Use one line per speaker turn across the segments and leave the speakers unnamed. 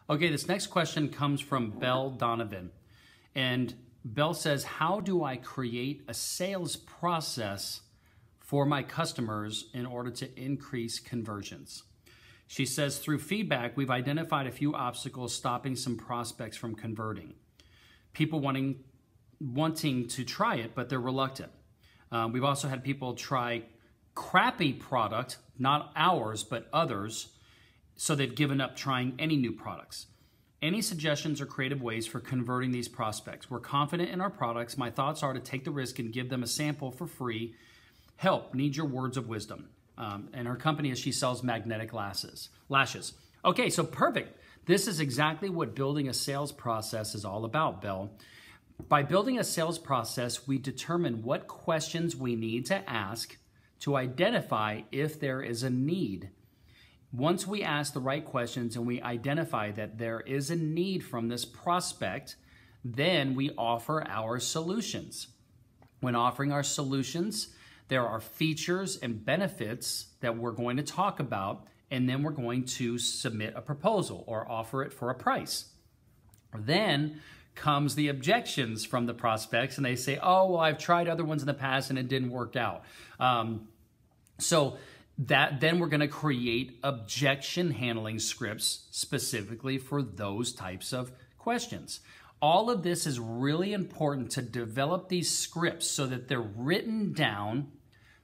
Okay, this next question comes from Belle Donovan. And Belle says, how do I create a sales process for my customers in order to increase conversions? She says, through feedback, we've identified a few obstacles stopping some prospects from converting. People wanting to try it, but they're reluctant. We've also had people try crappy product, not ours, but others, so they've given up trying any new products. Any suggestions or creative ways for converting these prospects? We're confident in our products. My thoughts are to take the risk and give them a sample for free. Help, need your words of wisdom. And her company is she sells magnetic lashes. Okay, so perfect. This is exactly what building a sales process is all about, Belle. By building a sales process, we determine what questions we need to ask to identify if there is a need. Once we ask the right questions and we identify that there is a need from this prospect, then we offer our solutions. When offering our solutions, there are features and benefits that we're going to talk about, and then we're going to submit a proposal or offer it for a price. Then comes the objections from the prospects, and they say, oh, well, I've tried other ones in the past and it didn't work out. Then we're going to create objection handling scripts specifically for those types of questions. All of this is really important to develop these scripts so that they're written down,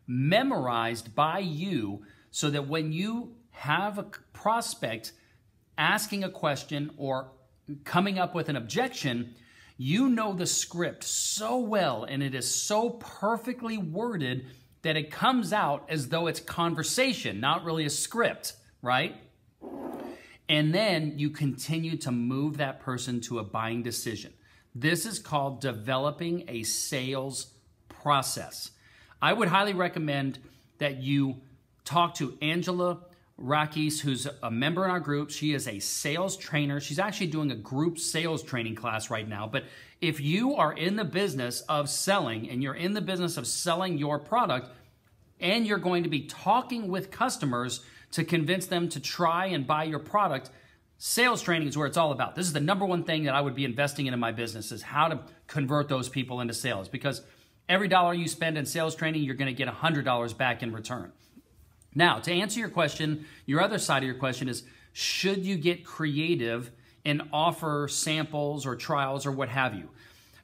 memorized by you, so that when you have a prospect asking a question or coming up with an objection, you know the script so well and it is so perfectly worded that it comes out as though it's conversation, not really a script, right? And then you continue to move that person to a buying decision. This is called developing a sales process. I would highly recommend that you talk to Angela Rakis, who's a member in our group. She is a sales trainer. She's actually doing a group sales training class right now. But if you are in the business of selling and you're in the business of selling your product and you're going to be talking with customers to convince them to try and buy your product, sales training is where it's all about. This is the number one thing that I would be investing in my business, is how to convert those people into sales, because every dollar you spend in sales training, you're going to get $100 back in return. Now, to answer your question, your other side of your question is, should you get creative and offer samples or trials or what have you?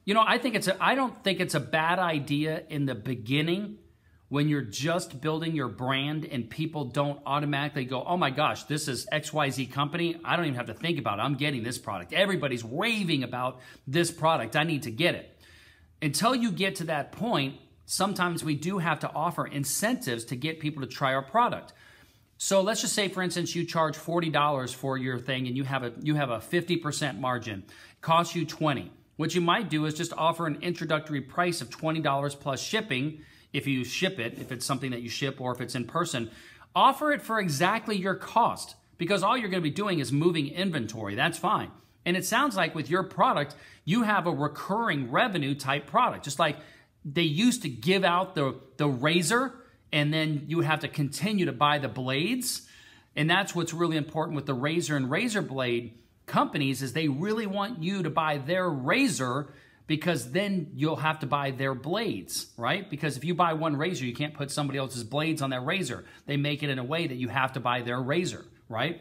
You know, I don't think it's a bad idea in the beginning when you're just building your brand and people don't automatically go, oh my gosh, this is XYZ company. I don't even have to think about it. I'm getting this product. Everybody's raving about this product. I need to get it. Until you get to that point, sometimes we do have to offer incentives to get people to try our product. So let's just say, for instance, you charge $40 for your thing and you have a 50% margin. It costs you $20. What you might do is just offer an introductory price of $20 plus shipping if you ship it, if it's something that you ship or if it's in person. Offer it for exactly your cost, because all you're going to be doing is moving inventory. That's fine. And it sounds like with your product, you have a recurring revenue type product, just like they used to give out the razor, and then you would have to continue to buy the blades. And that's what's really important with the razor and razor blade companies, is they really want you to buy their razor, because then you'll have to buy their blades, right? Because if you buy one razor, you can't put somebody else's blades on that razor. They make it in a way that you have to buy their razor, right?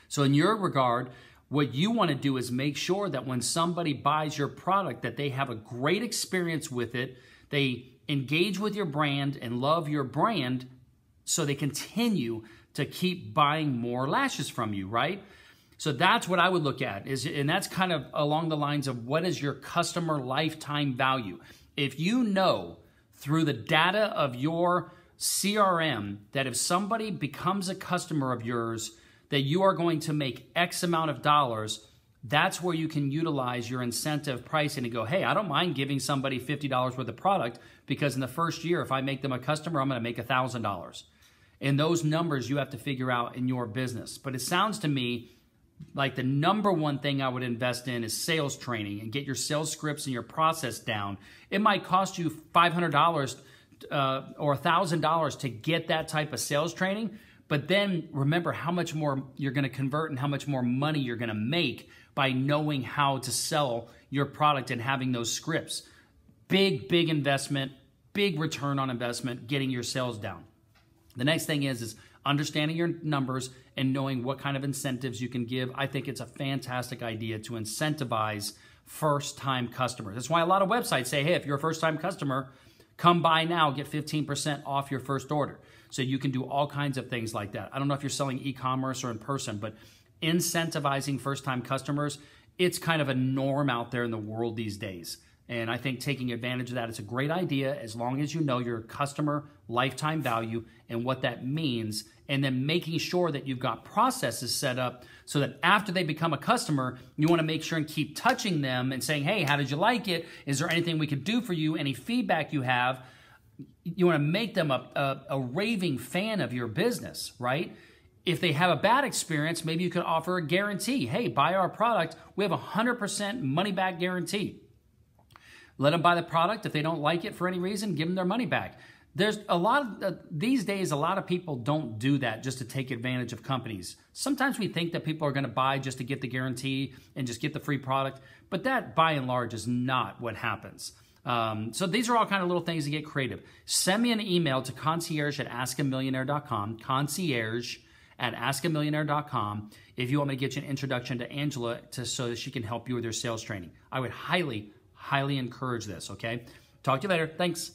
So in your regard, what you want to do is make sure that when somebody buys your product, that they have a great experience with it. They engage with your brand and love your brand, so they continue to keep buying more lashes from you, right? So that's what I would look at, and that's kind of along the lines of, what is your customer lifetime value? If you know through the data of your CRM that if somebody becomes a customer of yours, that you are going to make X amount of dollars, that's where you can utilize your incentive pricing to go, hey, I don't mind giving somebody $50 worth of product, because in the first year, if I make them a customer, I'm going to make $1,000. And those numbers you have to figure out in your business. But it sounds to me like the number one thing I would invest in is sales training, and get your sales scripts and your process down. It might cost you $500 or $1,000 to get that type of sales training, But then remember how much more you're going to convert and how much more money you're going to make by knowing how to sell your product and having those scripts. Big investment, big return on investment, getting your sales down. The next thing is understanding your numbers and knowing what kind of incentives you can give. I think it's a fantastic idea to incentivize first-time customers. That's why a lot of websites say, hey, if you're a first-time customer, come by now, get 15% off your first order. So you can do all kinds of things like that. I don't know if you're selling e-commerce or in person, but incentivizing first-time customers, it's kind of a norm out there in the world these days. And I think taking advantage of that is a great idea as long as you know your customer lifetime value and what that means, and then making sure that you've got processes set up so that after they become a customer, you want to make sure and keep touching them and saying, hey, how did you like it? Is there anything we could do for you? Any feedback you have? You want to make them a raving fan of your business, right? If they have a bad experience, maybe you could offer a guarantee. Hey, buy our product. We have a 100% money-back guarantee. Let them buy the product. If they don't like it for any reason, give them their money back. There's a lot of, these days, a lot of people don't do that just to take advantage of companies. Sometimes we think that people are going to buy just to get the guarantee and just get the free product, but that by and large is not what happens. So these are all kind of little things to get creative. Send me an email to concierge@askamillionaire.com, concierge@askamillionaire.com, if you want me to get you an introduction to Angela so that she can help you with your sales training. I would highly encourage this, okay? Talk to you later. Thanks.